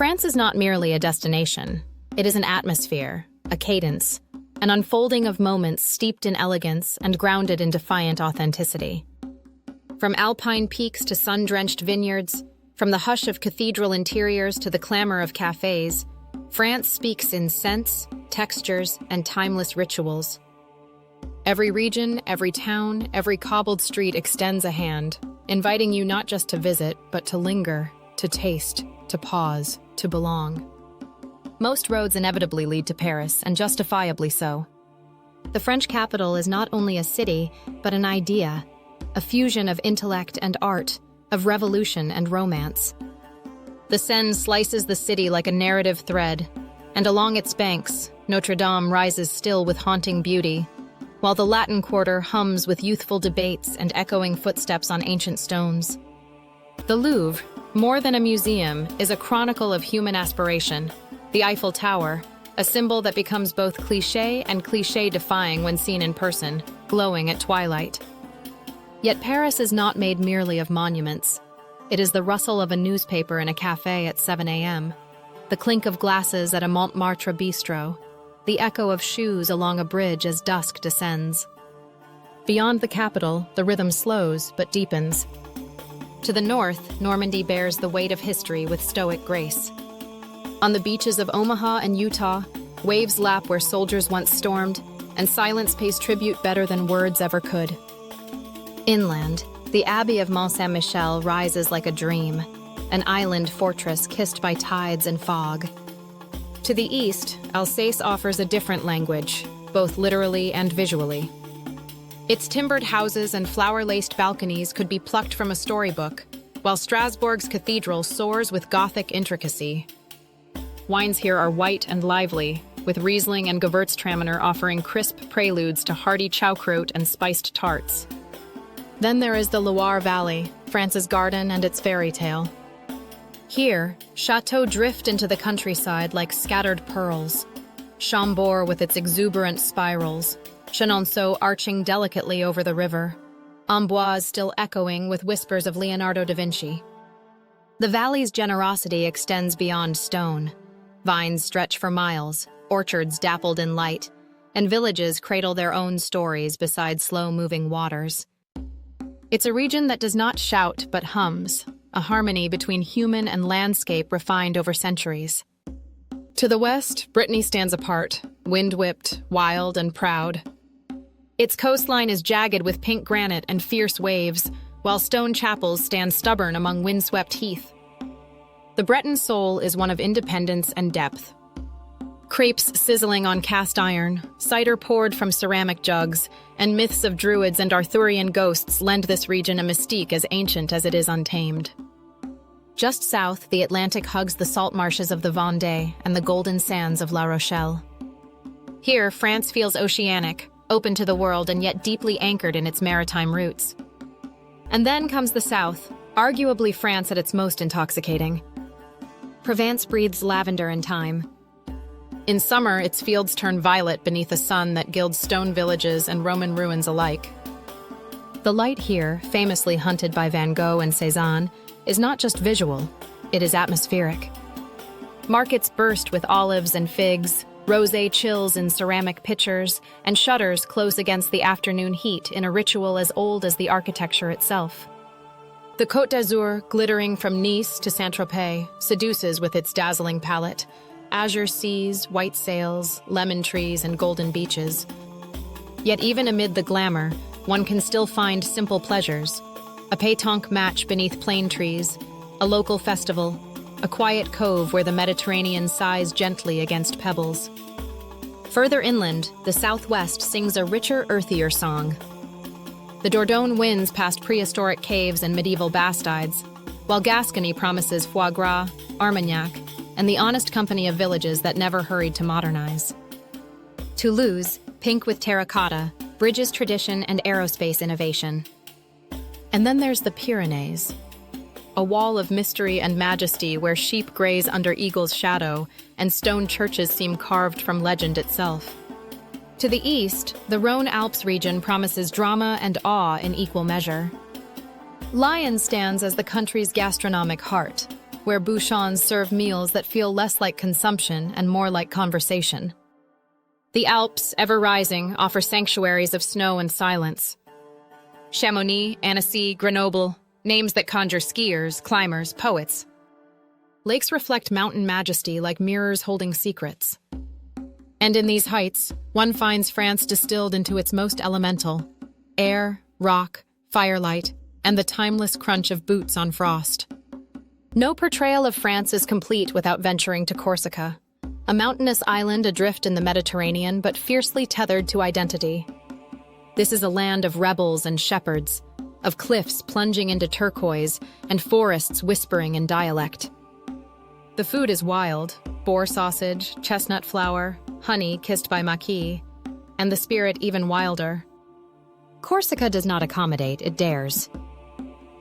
France is not merely a destination. It is an atmosphere, a cadence, an unfolding of moments steeped in elegance and grounded in defiant authenticity. From alpine peaks to sun-drenched vineyards, from the hush of cathedral interiors to the clamor of cafes, France speaks in scents, textures, and timeless rituals. Every region, every town, every cobbled street extends a hand, inviting you not just to visit, but to linger, to taste, to pause, to belong. Most roads inevitably lead to Paris, and justifiably so. The French capital is not only a city, but an idea, a fusion of intellect and art, of revolution and romance. The Seine slices the city like a narrative thread, and along its banks, Notre Dame rises still with haunting beauty, while the Latin Quarter hums with youthful debates and echoing footsteps on ancient stones. The Louvre, more than a museum, is a chronicle of human aspiration. The Eiffel Tower, a symbol that becomes both cliché and cliché-defying when seen in person, glowing at twilight. Yet Paris is not made merely of monuments. It is the rustle of a newspaper in a cafe at 7 a.m., the clink of glasses at a Montmartre bistro, the echo of shoes along a bridge as dusk descends. Beyond the capital, the rhythm slows but deepens. To the north, Normandy bears the weight of history with stoic grace. On the beaches of Omaha and Utah, waves lap where soldiers once stormed, and silence pays tribute better than words ever could. Inland, the Abbey of Mont-Saint-Michel rises like a dream, an island fortress kissed by tides and fog. To the east, Alsace offers a different language, both literally and visually. Its timbered houses and flower-laced balconies could be plucked from a storybook, while Strasbourg's cathedral soars with Gothic intricacy. Wines here are white and lively, with Riesling and Gewürztraminer offering crisp preludes to hearty Choucroute and spiced tarts. Then there is the Loire Valley, France's garden and its fairy tale. Here, chateaux drift into the countryside like scattered pearls. Chambord with its exuberant spirals, Chenonceau arching delicately over the river, Amboise still echoing with whispers of Leonardo da Vinci. The valley's generosity extends beyond stone. Vines stretch for miles, orchards dappled in light, and villages cradle their own stories beside slow-moving waters. It's a region that does not shout but hums, a harmony between human and landscape refined over centuries. To the west, Brittany stands apart, wind-whipped, wild, and proud. Its coastline is jagged with pink granite and fierce waves, while stone chapels stand stubborn among windswept heath. The Breton soul is one of independence and depth. Crepes sizzling on cast iron, cider poured from ceramic jugs, and myths of druids and Arthurian ghosts lend this region a mystique as ancient as it is untamed. Just south, the Atlantic hugs the salt marshes of the Vendée and the golden sands of La Rochelle. Here, France feels oceanic, open to the world and yet deeply anchored in its maritime roots. And then comes the south, arguably France at its most intoxicating. Provence breathes lavender and thyme. In summer, its fields turn violet beneath a sun that gilds stone villages and Roman ruins alike. The light here, famously hunted by Van Gogh and Cézanne, is not just visual, it is atmospheric. Markets burst with olives and figs, rosé chills in ceramic pitchers, and shutters close against the afternoon heat in a ritual as old as the architecture itself. The Côte d'Azur, glittering from Nice to Saint-Tropez, seduces with its dazzling palette. Azure seas, white sails, lemon trees, and golden beaches. Yet even amid the glamour, one can still find simple pleasures. A pétanque match beneath plane trees, a local festival, a quiet cove where the Mediterranean sighs gently against pebbles. Further inland, the southwest sings a richer, earthier song. The Dordogne winds past prehistoric caves and medieval bastides, while Gascony promises foie gras, Armagnac, and the honest company of villages that never hurried to modernize. Toulouse, pink with terracotta, bridges tradition and aerospace innovation. And then there's the Pyrenees, a wall of mystery and majesty where sheep graze under eagle's shadow and stone churches seem carved from legend itself. To the east, the Rhône-Alpes region promises drama and awe in equal measure. Lyon stands as the country's gastronomic heart, where bouchons serve meals that feel less like consumption and more like conversation. The Alps, ever rising, offer sanctuaries of snow and silence. Chamonix, Annecy, Grenoble, names that conjure skiers, climbers, poets. Lakes reflect mountain majesty like mirrors holding secrets. And in these heights, one finds France distilled into its most elemental: air, rock, firelight, and the timeless crunch of boots on frost. No portrayal of France is complete without venturing to Corsica, a mountainous island adrift in the Mediterranean but fiercely tethered to identity. This is a land of rebels and shepherds, of cliffs plunging into turquoise and forests whispering in dialect. The food is wild: boar sausage, chestnut flour, honey kissed by maquis, and the spirit even wilder. Corsica does not accommodate, it dares.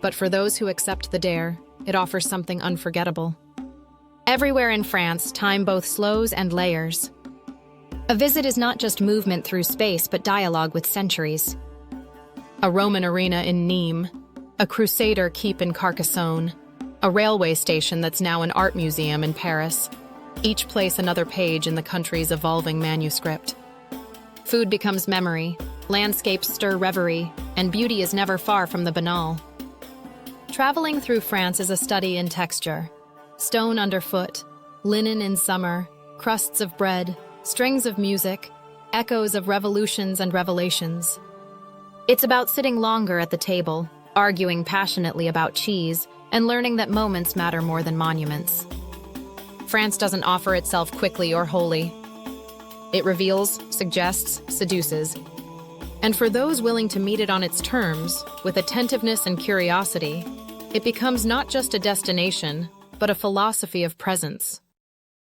But for those who accept the dare, it offers something unforgettable. Everywhere in France, time both slows and layers. A visit is not just movement through space, but dialogue with centuries. A Roman arena in Nîmes, a Crusader keep in Carcassonne, a railway station that's now an art museum in Paris. Each place another page in the country's evolving manuscript. Food becomes memory, landscapes stir reverie, and beauty is never far from the banal. Traveling through France is a study in texture. Stone underfoot, linen in summer, crusts of bread, strings of music, echoes of revolutions and revelations. It's about sitting longer at the table, arguing passionately about cheese, and learning that moments matter more than monuments. France doesn't offer itself quickly or wholly. It reveals, suggests, seduces. And for those willing to meet it on its terms, with attentiveness and curiosity, it becomes not just a destination, but a philosophy of presence.